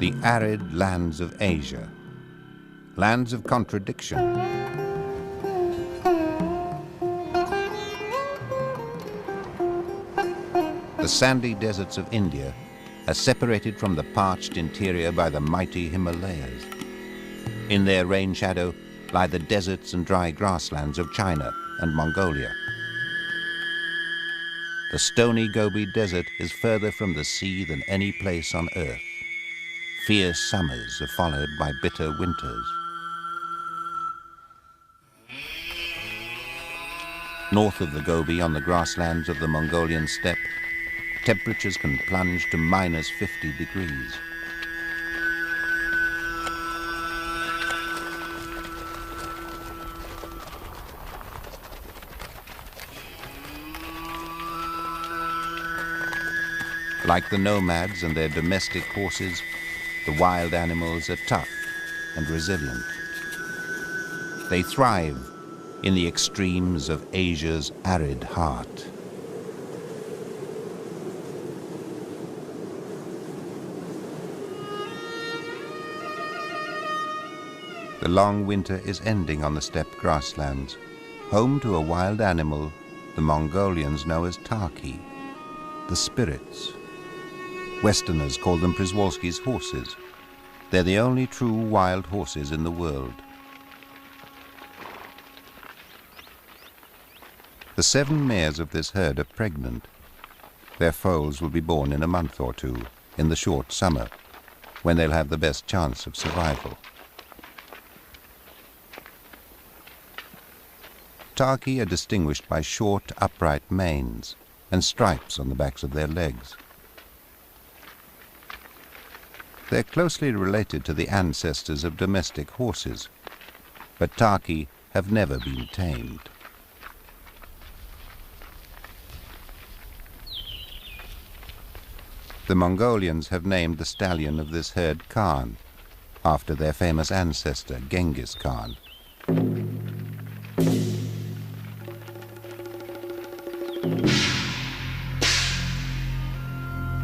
The arid lands of Asia, lands of contradiction. The sandy deserts of India are separated from the parched interior by the mighty Himalayas. In their rain shadow lie the deserts and dry grasslands of China and Mongolia. The stony Gobi Desert is further from the sea than any place on earth. Fierce summers are followed by bitter winters. North of the Gobi, on the grasslands of the Mongolian steppe, temperatures can plunge to minus 50 degrees. Like the nomads and their domestic horses, the wild animals are tough and resilient. They thrive in the extremes of Asia's arid heart. The long winter is ending on the steppe grasslands, home to a wild animal the Mongolians know as Tarki, the spirits. Westerners call them Przewalski's horses. They're the only true wild horses in the world. The 7 mares of this herd are pregnant. Their foals will be born in a month or 2, in the short summer, when they'll have the best chance of survival. Tarki are distinguished by short, upright manes and stripes on the backs of their legs. They're closely related to the ancestors of domestic horses, but Tarki have never been tamed. The Mongolians have named the stallion of this herd Khan, after their famous ancestor Genghis Khan.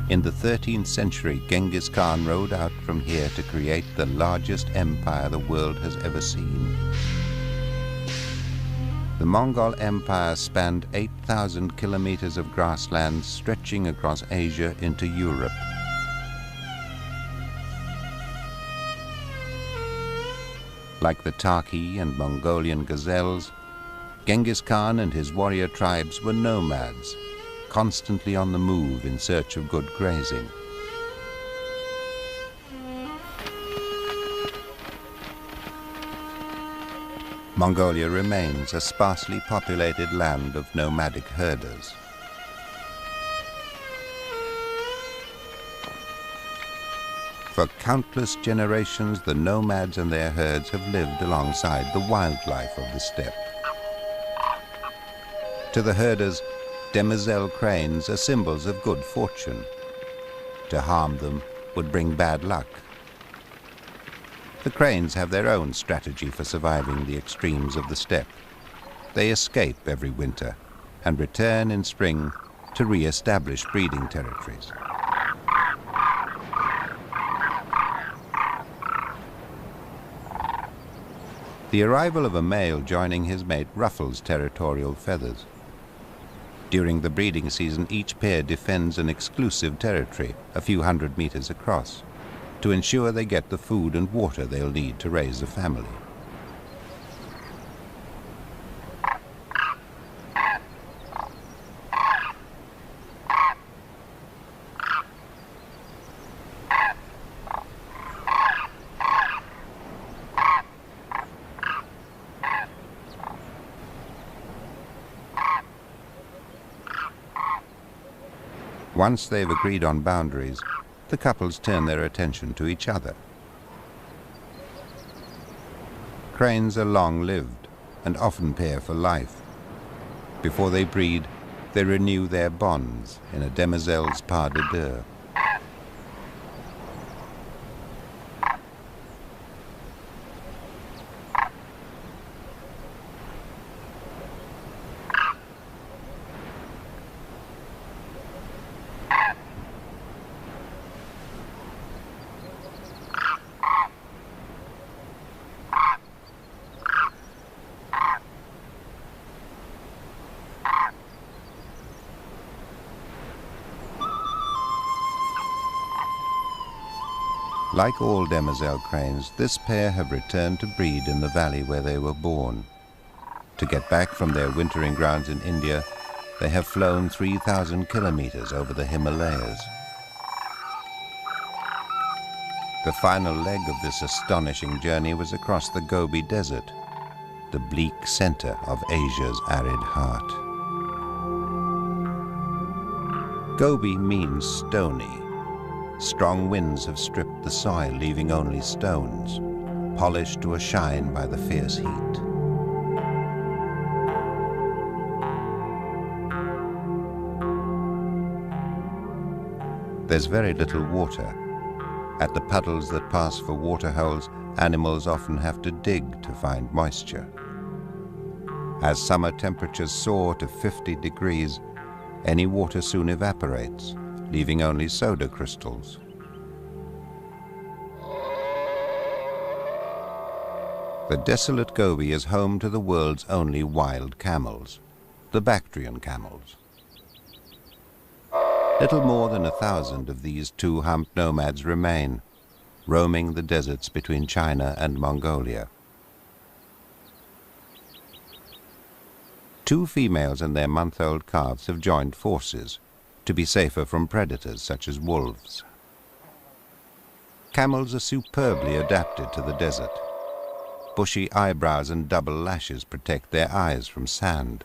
In the 13th century, Genghis Khan rode out from here to create the largest empire the world has ever seen. The Mongol Empire spanned 8,000 kilometers of grasslands stretching across Asia into Europe. Like the Tarki and Mongolian gazelles, Genghis Khan and his warrior tribes were nomads, constantly on the move in search of good grazing. Mongolia remains a sparsely populated land of nomadic herders. For countless generations, the nomads and their herds have lived alongside the wildlife of the steppe. To the herders, demoiselle cranes are symbols of good fortune. To harm them would bring bad luck. The cranes have their own strategy for surviving the extremes of the steppe. They escape every winter and return in spring to re-establish breeding territories. The arrival of a male joining his mate ruffles territorial feathers. During the breeding season, each pair defends an exclusive territory a few hundred meters across to ensure they get the food and water they'll need to raise a family. Once they've agreed on boundaries, the couples turn their attention to each other. Cranes are long-lived and often pair for life. Before they breed, they renew their bonds in a demoiselle's pas de deux. Like all demoiselle cranes, this pair have returned to breed in the valley where they were born. To get back from their wintering grounds in India, they have flown 3,000 kilometers over the Himalayas. The final leg of this astonishing journey was across the Gobi Desert, the bleak center of Asia's arid heart. Gobi means stony. Strong winds have stripped the soil, leaving only stones, polished to a shine by the fierce heat. There's very little water. At the puddles that pass for water holes, animals often have to dig to find moisture. As summer temperatures soar to 50 degrees, any water soon evaporates, leaving only soda crystals. The desolate Gobi is home to the world's only wild camels, the Bactrian camels. Little more than 1,000 of these two-humped nomads remain, roaming the deserts between China and Mongolia. Two females and their month-old calves have joined forces to be safer from predators such as wolves. Camels are superbly adapted to the desert. Bushy eyebrows and double lashes protect their eyes from sand,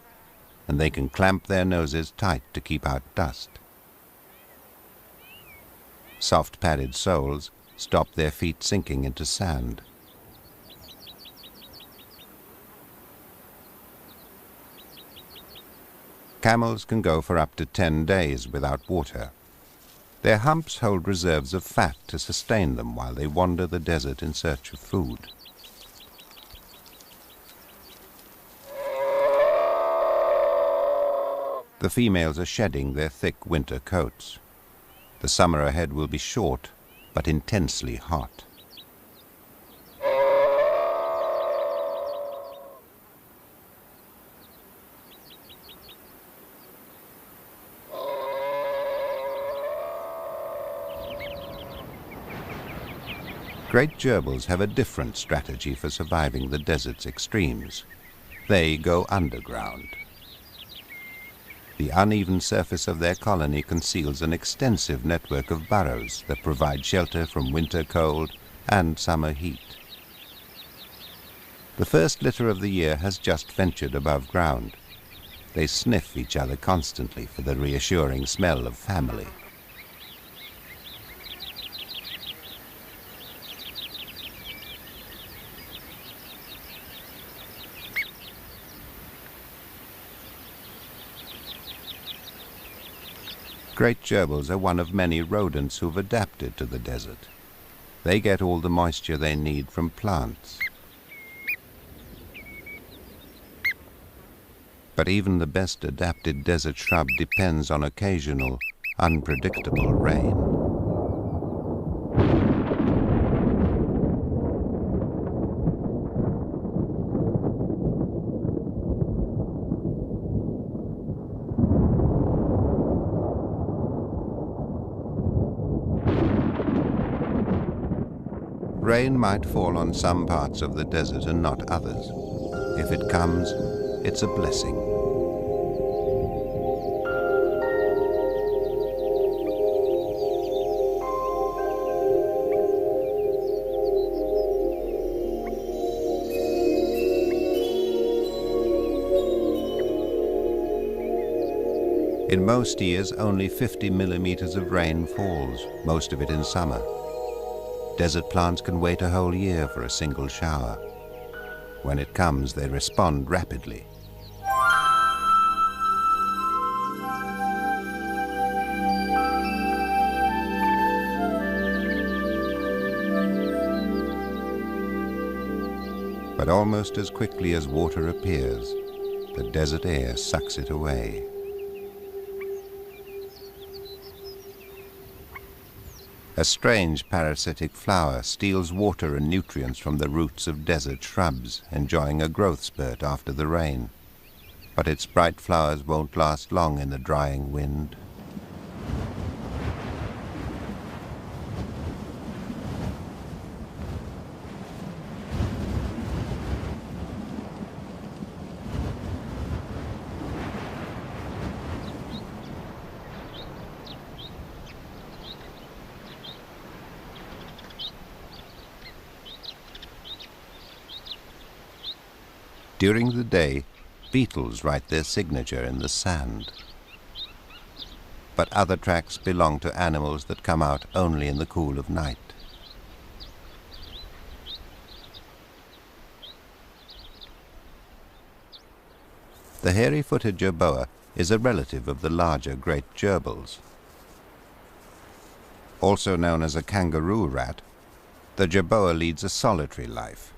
and they can clamp their noses tight to keep out dust. Soft padded soles stop their feet sinking into sand. Camels can go for up to 10 days without water. Their humps hold reserves of fat to sustain them while they wander the desert in search of food. The females are shedding their thick winter coats. The summer ahead will be short, but intensely hot. Great gerbils have a different strategy for surviving the desert's extremes. They go underground. The uneven surface of their colony conceals an extensive network of burrows that provide shelter from winter cold and summer heat. The first litter of the year has just ventured above ground. They sniff each other constantly for the reassuring smell of family. Great gerbils are one of many rodents who've adapted to the desert. They get all the moisture they need from plants. But even the best adapted desert shrub depends on occasional, unpredictable rain. Rain might fall on some parts of the desert and not others. If it comes, it's a blessing. In most years, only 50 millimeters of rain falls, most of it in summer. Desert plants can wait a whole year for a single shower. When it comes, they respond rapidly. But almost as quickly as water appears, the desert air sucks it away. A strange parasitic flower steals water and nutrients from the roots of desert shrubs, enjoying a growth spurt after the rain. But its bright flowers won't last long in the drying wind. During the day, beetles write their signature in the sand. But other tracks belong to animals that come out only in the cool of night. The hairy-footed jerboa is a relative of the larger great gerbils. Also known as a kangaroo rat, the jerboa leads a solitary life.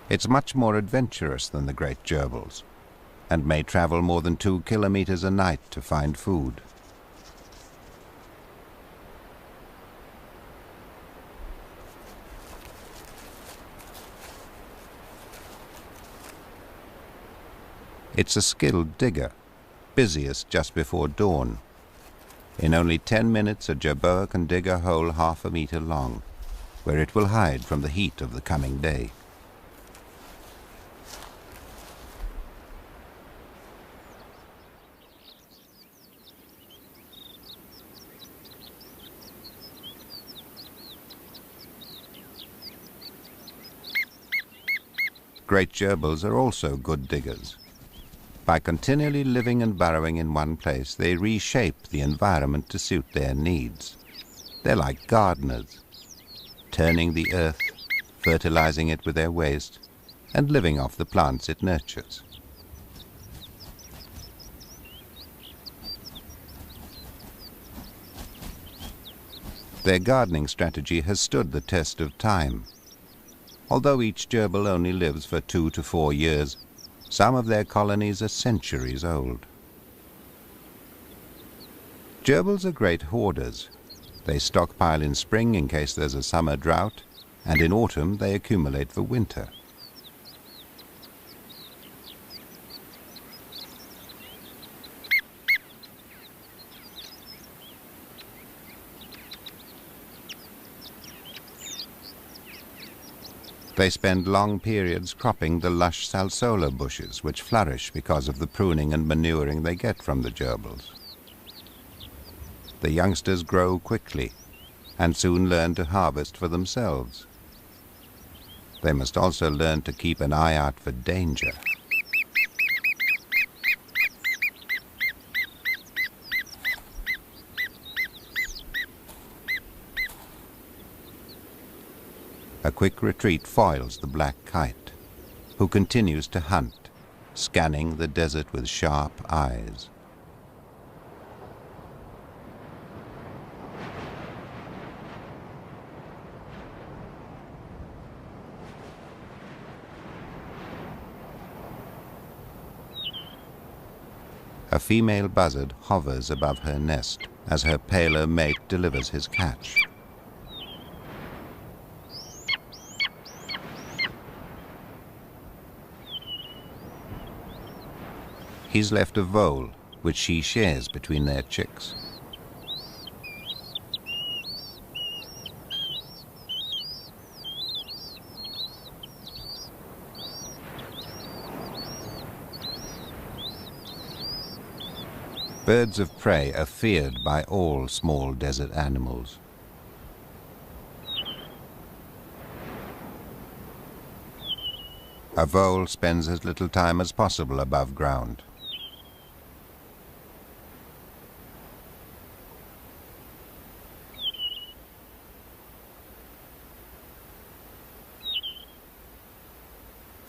It's much more adventurous than the great gerbils, and may travel more than 2 kilometers a night to find food. It's a skilled digger, busiest just before dawn. In only 10 minutes, a jerboa can dig a hole 1/2 meter long, where it will hide from the heat of the coming day. Great gerbils are also good diggers. By continually living and burrowing in one place, they reshape the environment to suit their needs. They're like gardeners, turning the earth, fertilizing it with their waste, and living off the plants it nurtures. Their gardening strategy has stood the test of time. Although each gerbil only lives for 2 to 4 years, some of their colonies are centuries old. Gerbils are great hoarders. They stockpile in spring in case there's a summer drought, and in autumn they accumulate for winter. They spend long periods cropping the lush salsola bushes, which flourish because of the pruning and manuring they get from the gerbils. The youngsters grow quickly and soon learn to harvest for themselves. They must also learn to keep an eye out for danger. A quick retreat foils the black kite, who continues to hunt, scanning the desert with sharp eyes. A female buzzard hovers above her nest as her paler mate delivers his catch. He's left a vole, which she shares between their chicks. Birds of prey are feared by all small desert animals. A vole spends as little time as possible above ground.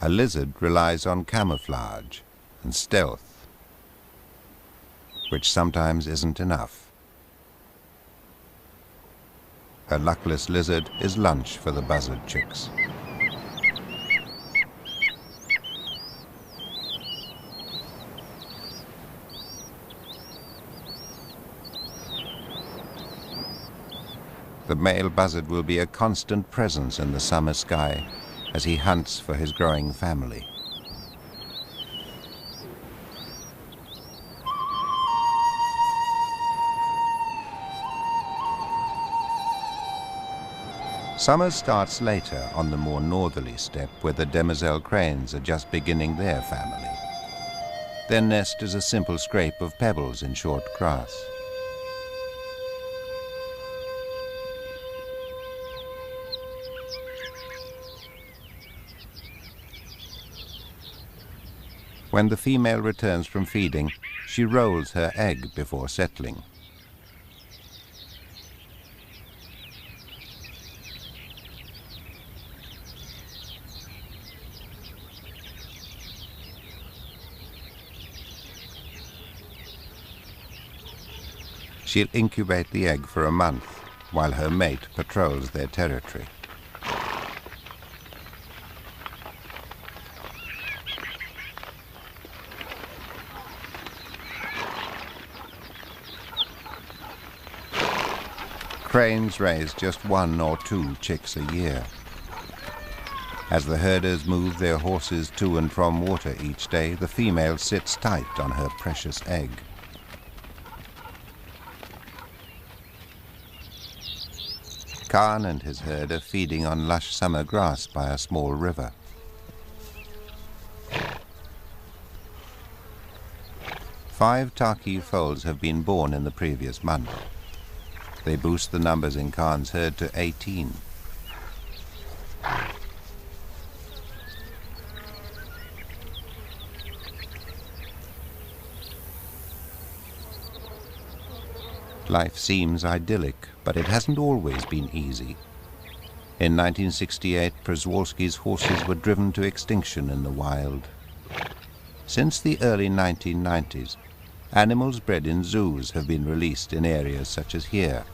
A lizard relies on camouflage and stealth, which sometimes isn't enough. A luckless lizard is lunch for the buzzard chicks. The male buzzard will be a constant presence in the summer sky as he hunts for his growing family. Summer starts later on the more northerly steppe where the demoiselle cranes are just beginning their family. Their nest is a simple scrape of pebbles in short grass. When the female returns from feeding, she rolls her egg before settling. She'll incubate the egg for a month while her mate patrols their territory. Cranes raise just 1 or 2 chicks a year. As the herders move their horses to and from water each day, the female sits tight on her precious egg. Khan and his herd are feeding on lush summer grass by a small river. Five Taki foals have been born in the previous month. They boost the numbers in Khan's herd to 18. Life seems idyllic, but it hasn't always been easy. In 1968, Przewalski's horses were driven to extinction in the wild. Since the early 1990s, animals bred in zoos have been released in areas such as here,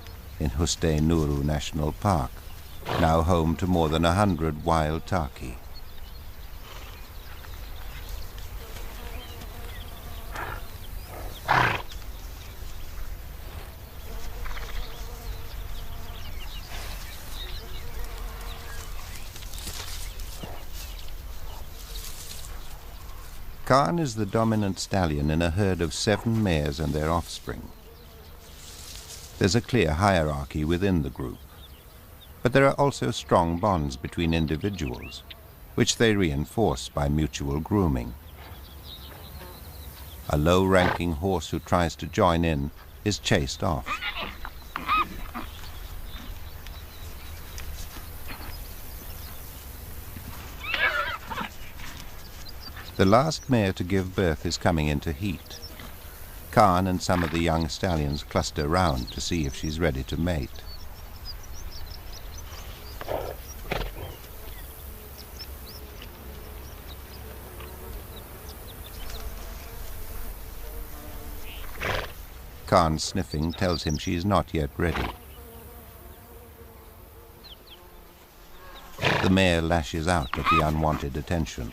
in Huste Nuru National Park, now home to more than 100 wild Taki. Khan is the dominant stallion in a herd of 7 mares and their offspring. There's a clear hierarchy within the group, but there are also strong bonds between individuals, which they reinforce by mutual grooming. A low-ranking horse who tries to join in is chased off. The last mare to give birth is coming into heat. Khan and some of the young stallions cluster round to see if she's ready to mate. Khan's sniffing tells him she's not yet ready. The mare lashes out at the unwanted attention.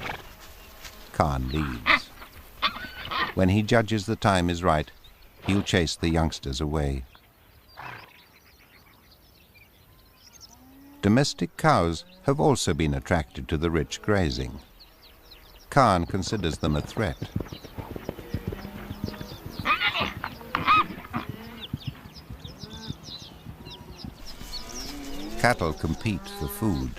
Khan leads. When he judges the time is right, he'll chase the youngsters away. Domestic cows have also been attracted to the rich grazing. Khan considers them a threat. Cattle compete for food,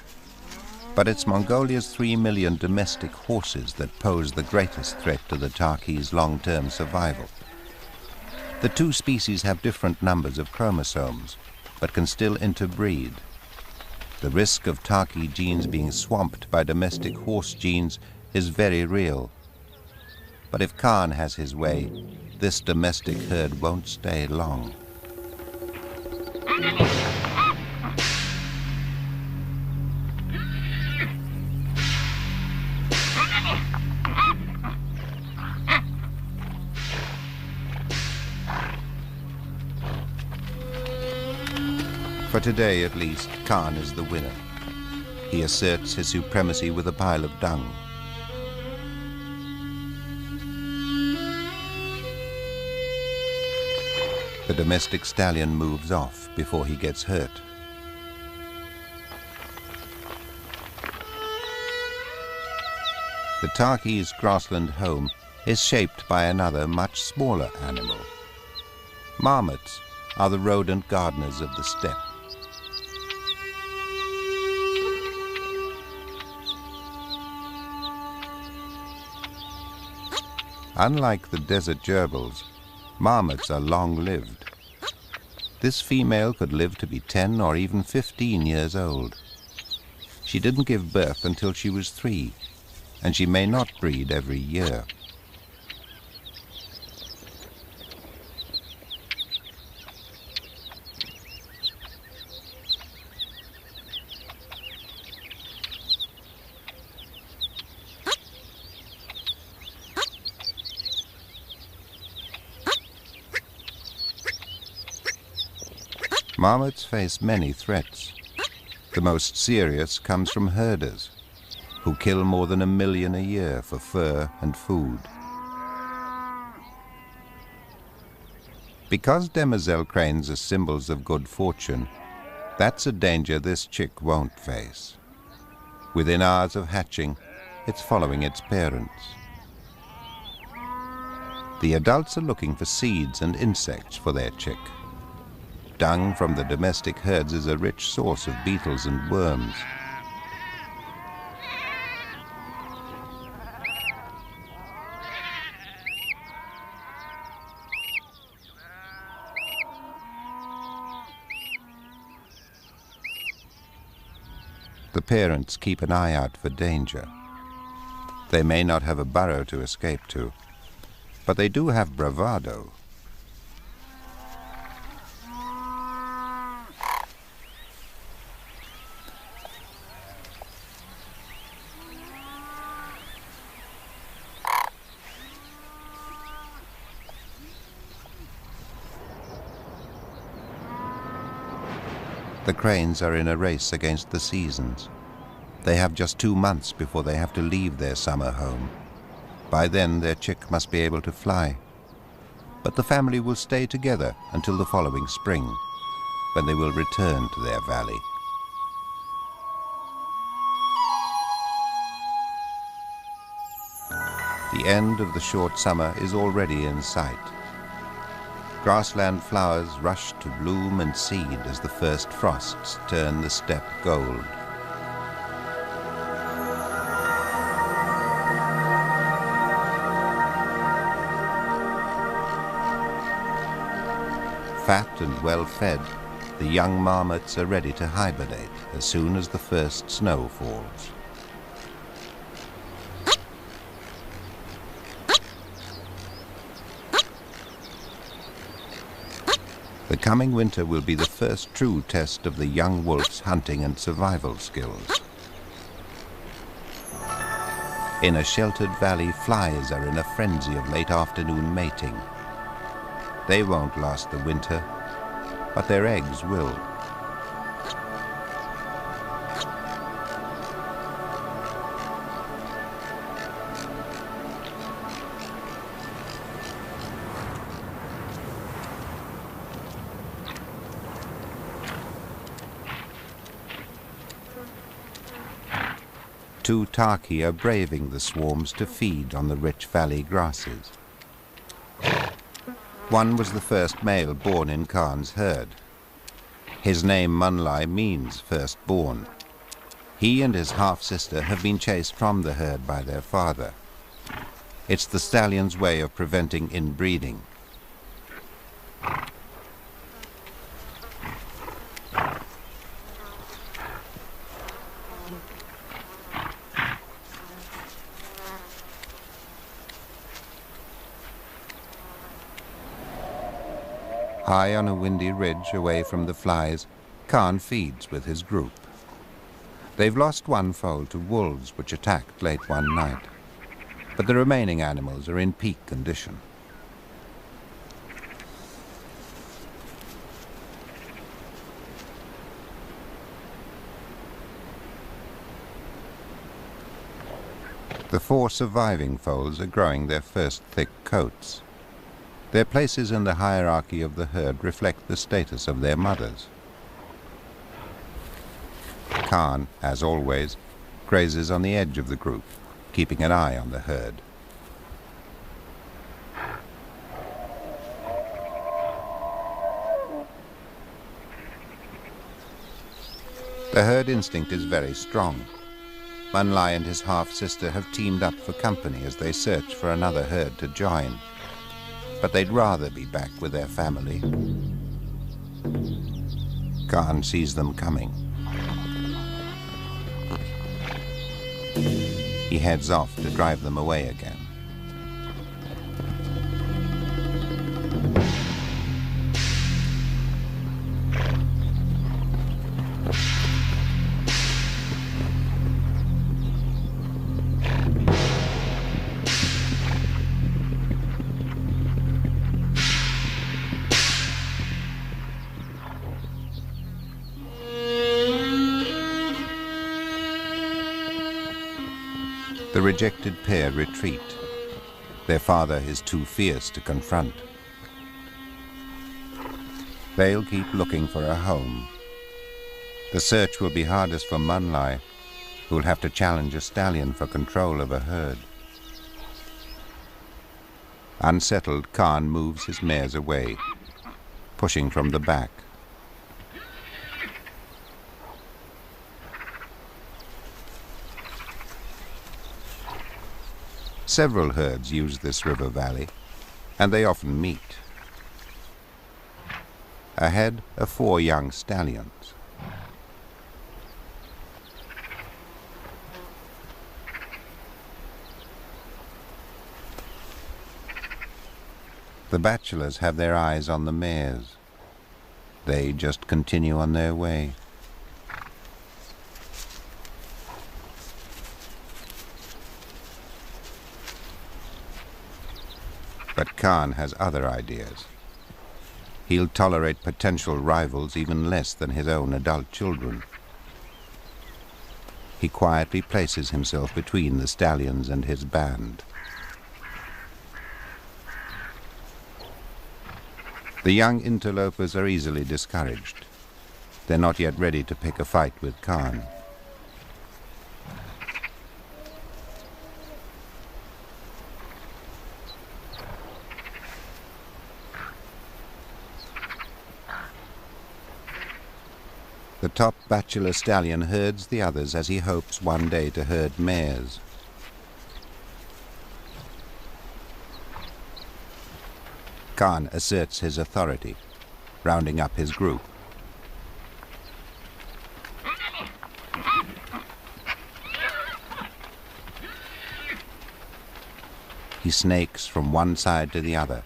but it's Mongolia's 3 million domestic horses that pose the greatest threat to the Taki's long-term survival. The two species have different numbers of chromosomes, but can still interbreed. The risk of Taki genes being swamped by domestic horse genes is very real. But if Khan has his way, this domestic herd won't stay long. For today, at least, Khan is the winner. He asserts his supremacy with a pile of dung. The domestic stallion moves off before he gets hurt. The Taki's grassland home is shaped by another much smaller animal. Marmots are the rodent gardeners of the steppe. Unlike the desert gerbils, marmots are long-lived. This female could live to be 10 or even 15 years old. She didn't give birth until she was 3, and she may not breed every year. Marmots face many threats. The most serious comes from herders, who kill more than 1 million a year for fur and food. Because demoiselle cranes are symbols of good fortune, that's a danger this chick won't face. Within hours of hatching, it's following its parents. The adults are looking for seeds and insects for their chick. Dung from the domestic herds is a rich source of beetles and worms. The parents keep an eye out for danger. They may not have a burrow to escape to, but they do have bravado. The cranes are in a race against the seasons. They have just 2 months before they have to leave their summer home. By then, their chick must be able to fly. But the family will stay together until the following spring, when they will return to their valley. The end of the short summer is already in sight. Grassland flowers rush to bloom and seed as the first frosts turn the steppe gold. Fat and well-fed, the young marmots are ready to hibernate as soon as the first snow falls. The coming winter will be the first true test of the young wolf's hunting and survival skills. In a sheltered valley, flies are in a frenzy of late afternoon mating. They won't last the winter, but their eggs will. Two tarki are braving the swarms to feed on the rich valley grasses. One was the first male born in Khan's herd. His name Munlai means firstborn. He and his half-sister have been chased from the herd by their father. It's the stallion's way of preventing inbreeding. High on a windy ridge away from the flies, Khan feeds with his group. They've lost one foal to wolves which attacked late one night, but the remaining animals are in peak condition. The 4 surviving foals are growing their first thick coats. Their places in the hierarchy of the herd reflect the status of their mothers. Khan, as always, grazes on the edge of the group, keeping an eye on the herd. The herd instinct is very strong. Munlai and his half-sister have teamed up for company as they search for another herd to join. But they'd rather be back with their family. Khan sees them coming. He heads off to drive them away again. The rejected pair retreat. Their father is too fierce to confront. They'll keep looking for a home. The search will be hardest for Munlai, who'll have to challenge a stallion for control of a herd. Unsettled, Khan moves his mares away, pushing from the back. Several herds use this river valley, and they often meet. Ahead are 4 young stallions. The bachelors have their eyes on the mares. They just continue on their way. But Khan has other ideas. He'll tolerate potential rivals even less than his own adult children. He quietly places himself between the stallions and his band. The young interlopers are easily discouraged. They're not yet ready to pick a fight with Khan. The top bachelor stallion herds the others as he hopes one day to herd mares. Khan asserts his authority, rounding up his group. He snakes from one side to the other,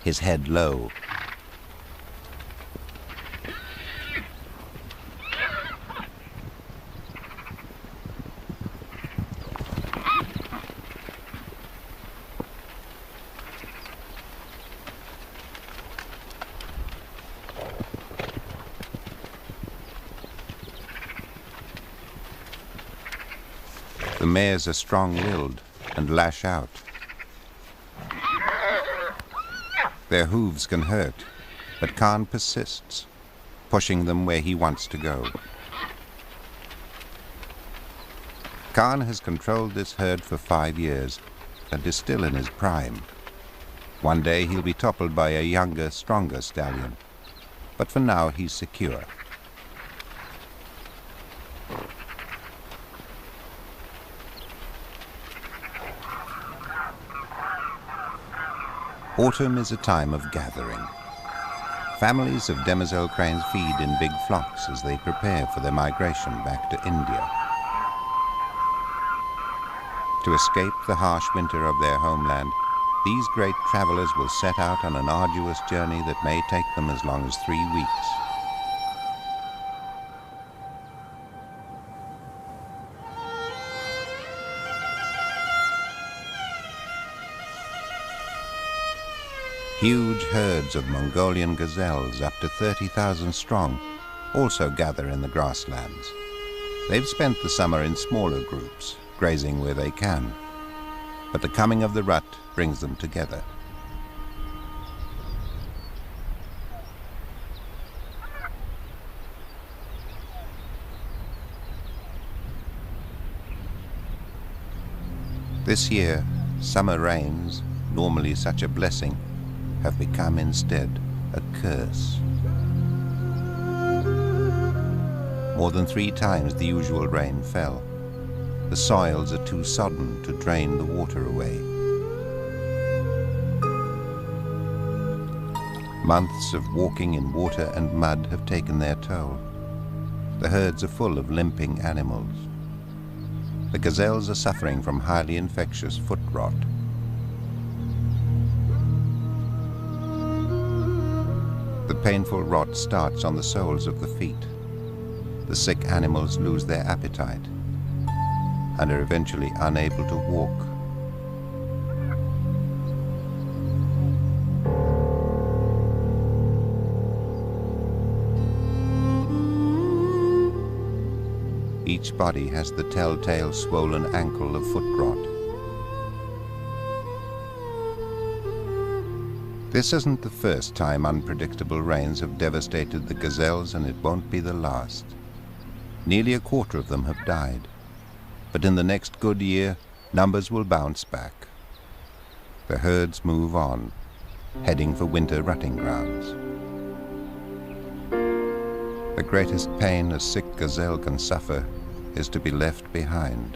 his head low. The mares are strong-willed and lash out. Their hooves can hurt, but Khan persists, pushing them where he wants to go. Khan has controlled this herd for 5 years and is still in his prime. One day he'll be toppled by a younger, stronger stallion, but for now he's secure. Autumn is a time of gathering. Families of demoiselle cranes feed in big flocks as they prepare for their migration back to India. To escape the harsh winter of their homeland, these great travelers will set out on an arduous journey that may take them as long as 3 weeks. Huge herds of Mongolian gazelles, up to 30,000 strong, also gather in the grasslands. They've spent the summer in smaller groups, grazing where they can, but the coming of the rut brings them together. This year, summer rains, normally such a blessing, have become instead a curse. More than 3 times the usual rain fell. The soils are too sodden to drain the water away. Months of walking in water and mud have taken their toll. The herds are full of limping animals. The gazelles are suffering from highly infectious foot rot. The painful rot starts on the soles of the feet. The sick animals lose their appetite and are eventually unable to walk. Each body has the telltale swollen ankle of foot rot. This isn't the first time unpredictable rains have devastated the gazelles, and it won't be the last. Nearly a quarter of them have died, but in the next good year, numbers will bounce back. The herds move on, heading for winter rutting grounds. The greatest pain a sick gazelle can suffer is to be left behind.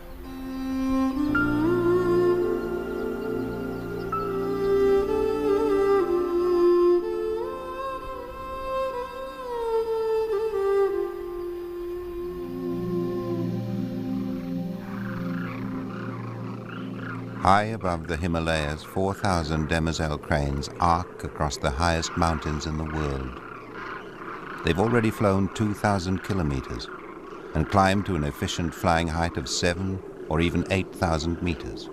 High above the Himalayas, 4,000 demoiselle cranes arc across the highest mountains in the world. They've already flown 2,000 kilometers and climbed to an efficient flying height of 7 or even 8,000 meters.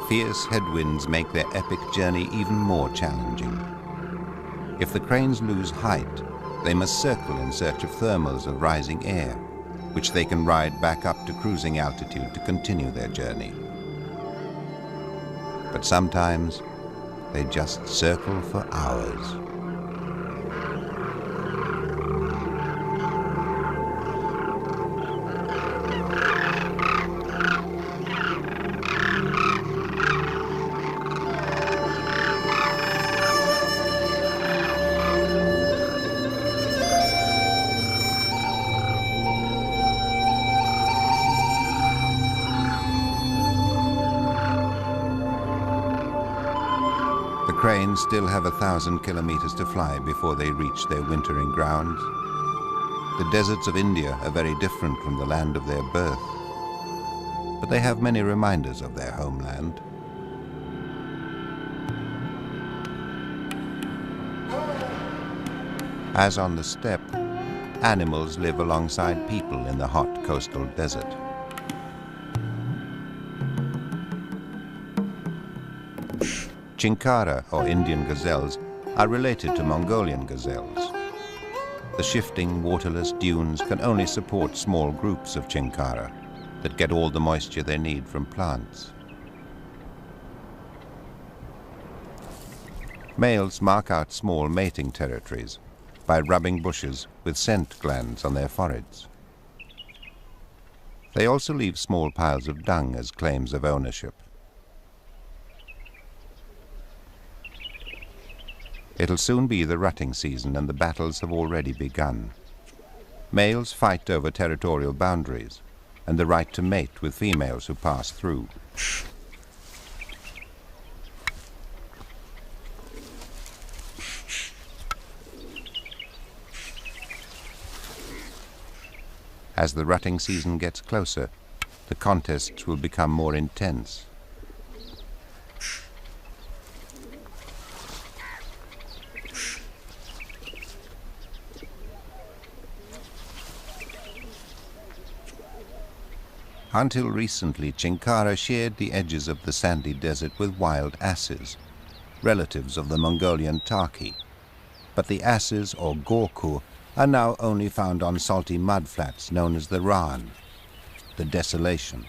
Fierce headwinds make their epic journey even more challenging. If the cranes lose height, they must circle in search of thermals of rising air, which they can ride back up to cruising altitude to continue their journey. But sometimes they just circle for hours. The cranes still have 1,000 kilometers to fly before they reach their wintering grounds. The deserts of India are very different from the land of their birth, but they have many reminders of their homeland. As on the steppe, animals live alongside people in the hot coastal desert. Chinkara, or Indian gazelles, are related to Mongolian gazelles. The shifting, waterless dunes can only support small groups of Chinkara that get all the moisture they need from plants. Males mark out small mating territories by rubbing bushes with scent glands on their foreheads. They also leave small piles of dung as claims of ownership. It'll soon be the rutting season, and the battles have already begun. Males fight over territorial boundaries and the right to mate with females who pass through. As the rutting season gets closer, the contests will become more intense. Until recently, Chinkara shared the edges of the sandy desert with wild asses, relatives of the Mongolian Tarki. But the asses, or gorku, are now only found on salty mudflats known as the Ran, the desolation.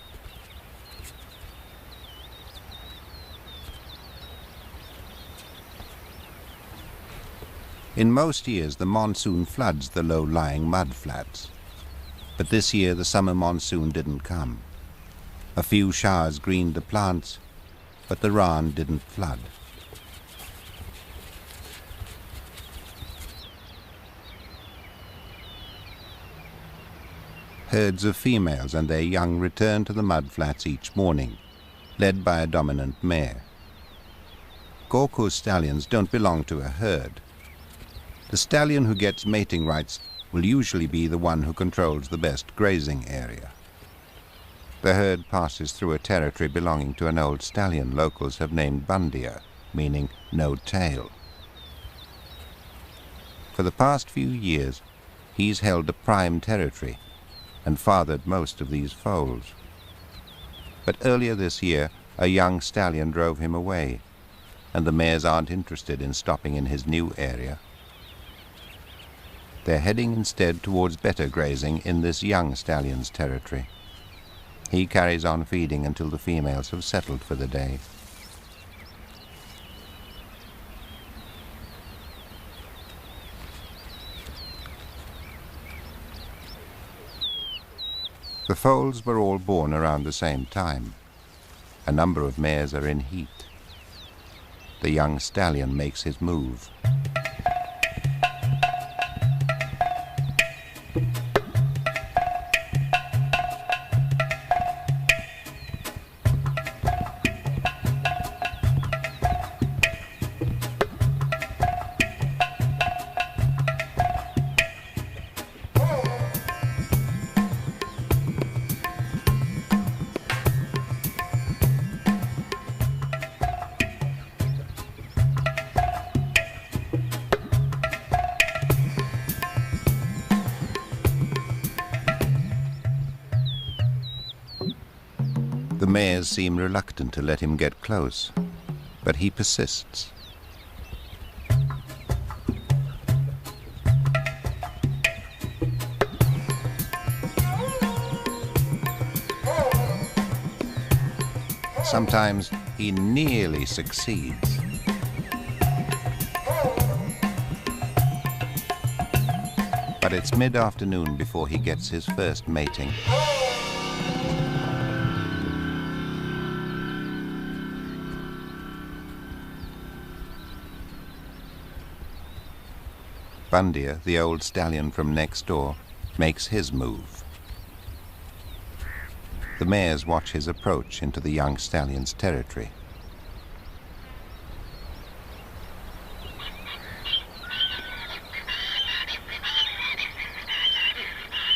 In most years, the monsoon floods the low-lying mud flats. But this year, the summer monsoon didn't come. A few showers greened the plants, but the Rann didn't flood. Herds of females and their young return to the mudflats each morning, led by a dominant mare. Gorkha's stallions don't belong to a herd. The stallion who gets mating rights will usually be the one who controls the best grazing area. The herd passes through a territory belonging to an old stallion locals have named Bandia, meaning no tail. For the past few years, he's held a prime territory and fathered most of these foals. But earlier this year, a young stallion drove him away, and the mares aren't interested in stopping in his new area. They're heading instead towards better grazing in this young stallion's territory. He carries on feeding until the females have settled for the day. The foals were all born around the same time. A number of mares are in heat. The young stallion makes his move. The mares seem reluctant to let him get close, but he persists. Sometimes he nearly succeeds. But it's mid-afternoon before he gets his first mating. Bandia, the old stallion from next door, makes his move. The mares watch his approach into the young stallion's territory.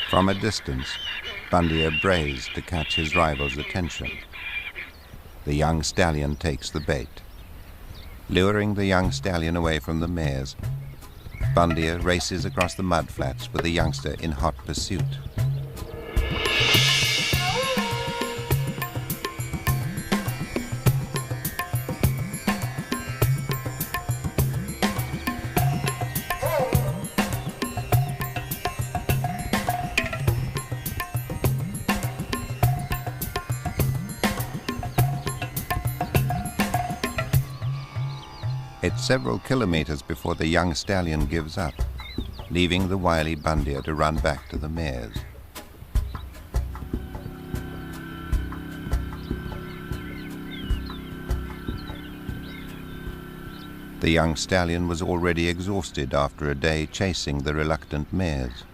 From a distance, Bandia brays to catch his rival's attention. The young stallion takes the bait. Luring the young stallion away from the mares, Bandia races across the mudflats with the youngster in hot pursuit. It's several kilometers before the young stallion gives up, leaving the wily Bandia to run back to the mares. The young stallion was already exhausted after a day chasing the reluctant mares.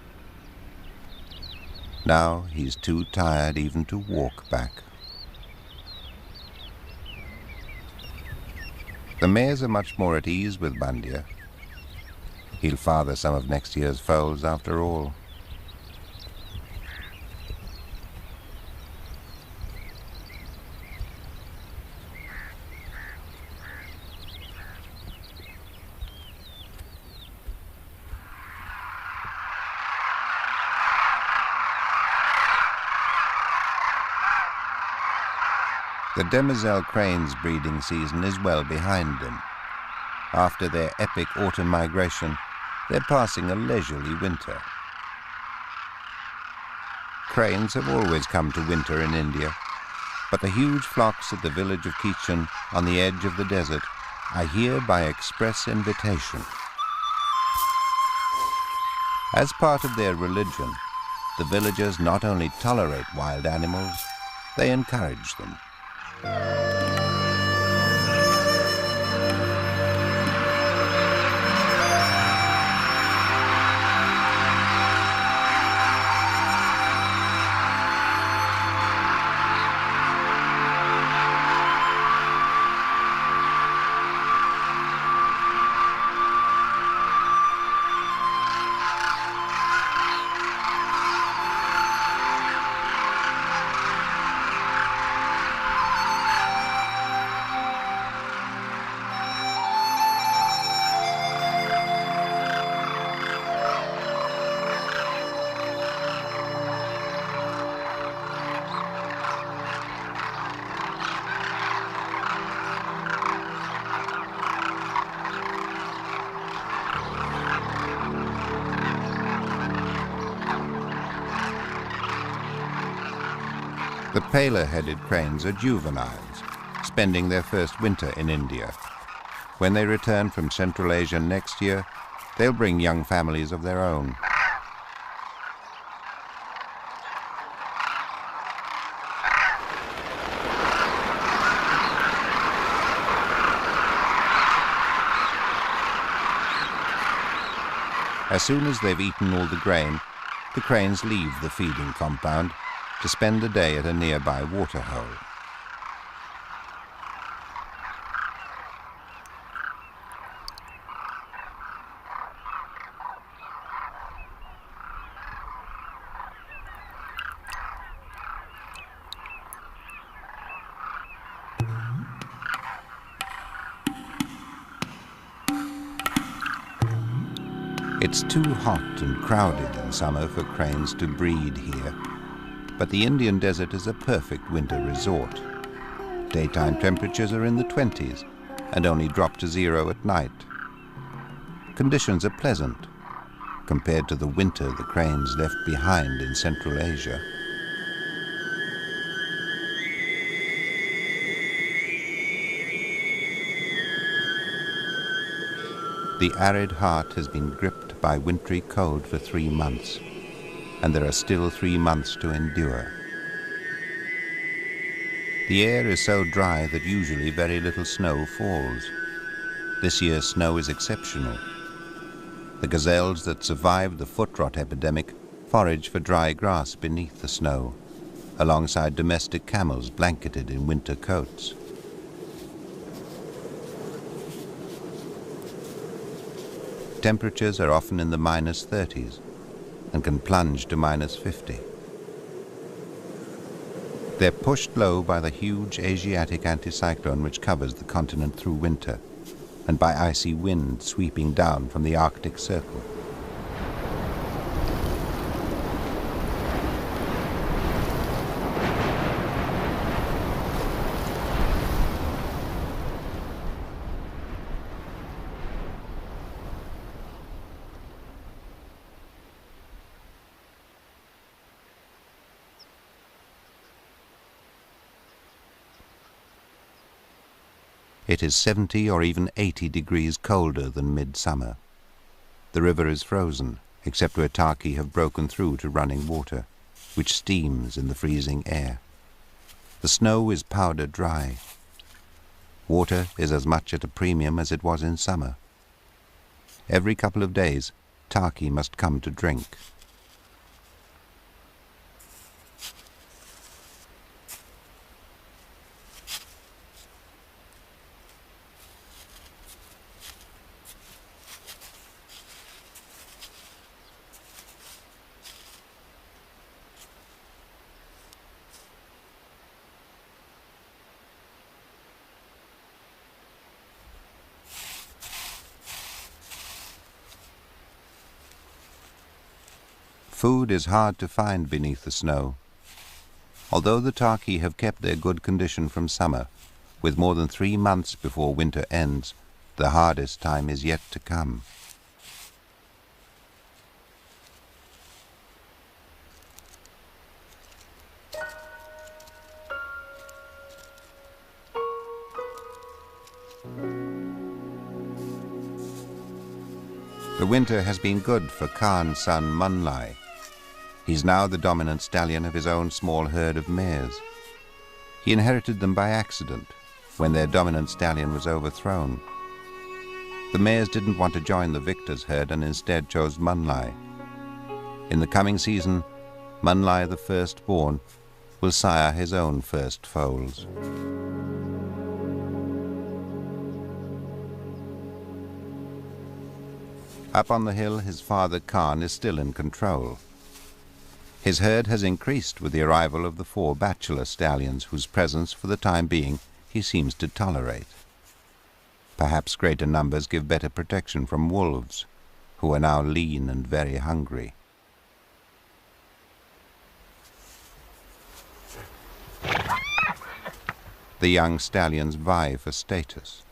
Now he's too tired even to walk back. The mares are much more at ease with Bandia. He'll father some of next year's foals after all. The demoiselle crane's breeding season is well behind them. After their epic autumn migration, they're passing a leisurely winter. Cranes have always come to winter in India, but the huge flocks at the village of Kitchen on the edge of the desert are here by express invitation. As part of their religion, the villagers not only tolerate wild animals, they encourage them. The paler-headed cranes are juveniles, spending their first winter in India. When they return from Central Asia next year, they'll bring young families of their own. As soon as they've eaten all the grain, the cranes leave the feeding compound to spend the day at a nearby water hole. It's too hot and crowded in summer for cranes to breed here, but the Indian desert is a perfect winter resort. Daytime temperatures are in the 20s and only drop to 0 at night. Conditions are pleasant compared to the winter the cranes left behind in Central Asia. The arid heart has been gripped by wintry cold for 3 months, and there are still 3 months to endure. The air is so dry that usually very little snow falls. This year's snow is exceptional. The gazelles that survived the foot rot epidemic forage for dry grass beneath the snow, alongside domestic camels blanketed in winter coats. Temperatures are often in the -30s and can plunge to -50. They're pushed low by the huge Asiatic anticyclone which covers the continent through winter, and by icy wind sweeping down from the Arctic Circle. It is 70 or even 80 degrees colder than midsummer. The river is frozen, except where Taki have broken through to running water, which steams in the freezing air. The snow is powder dry. Water is as much at a premium as it was in summer. Every couple of days, Taki must come to drink. Food is hard to find beneath the snow. Although the Taki have kept their good condition from summer, with more than 3 months before winter ends, the hardest time is yet to come. The winter has been good for Khan's son Munlai. He's now the dominant stallion of his own small herd of mares. He inherited them by accident when their dominant stallion was overthrown. The mares didn't want to join the victor's herd and instead chose Munlai. In the coming season, Munlai, the firstborn, will sire his own first foals. Up on the hill, his father Khan is still in control. His herd has increased with the arrival of the 4 bachelor stallions whose presence, for the time being, he seems to tolerate. Perhaps greater numbers give better protection from wolves, who are now lean and very hungry. The young stallions vie for status.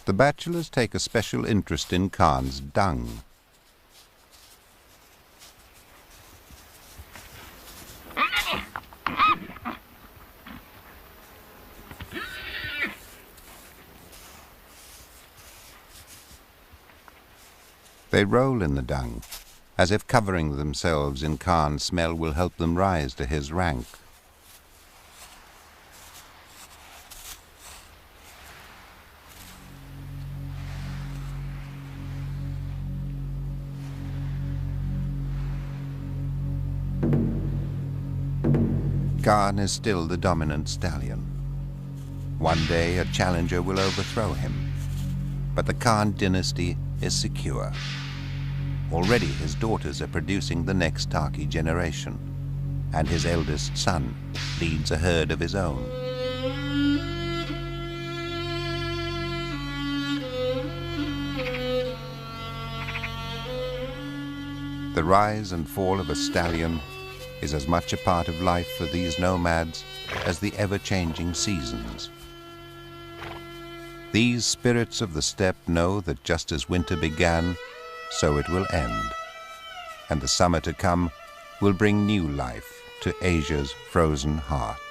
The bachelors take a special interest in Khan's dung. They roll in the dung, as if covering themselves in Khan's smell will help them rise to his rank. Khan is still the dominant stallion. One day a challenger will overthrow him, but the Khan dynasty is secure. Already his daughters are producing the next Taki generation, and his eldest son leads a herd of his own. The rise and fall of a stallion is as much a part of life for these nomads as the ever-changing seasons. These spirits of the steppe know that just as winter began, so it will end, and the summer to come will bring new life to Asia's frozen heart.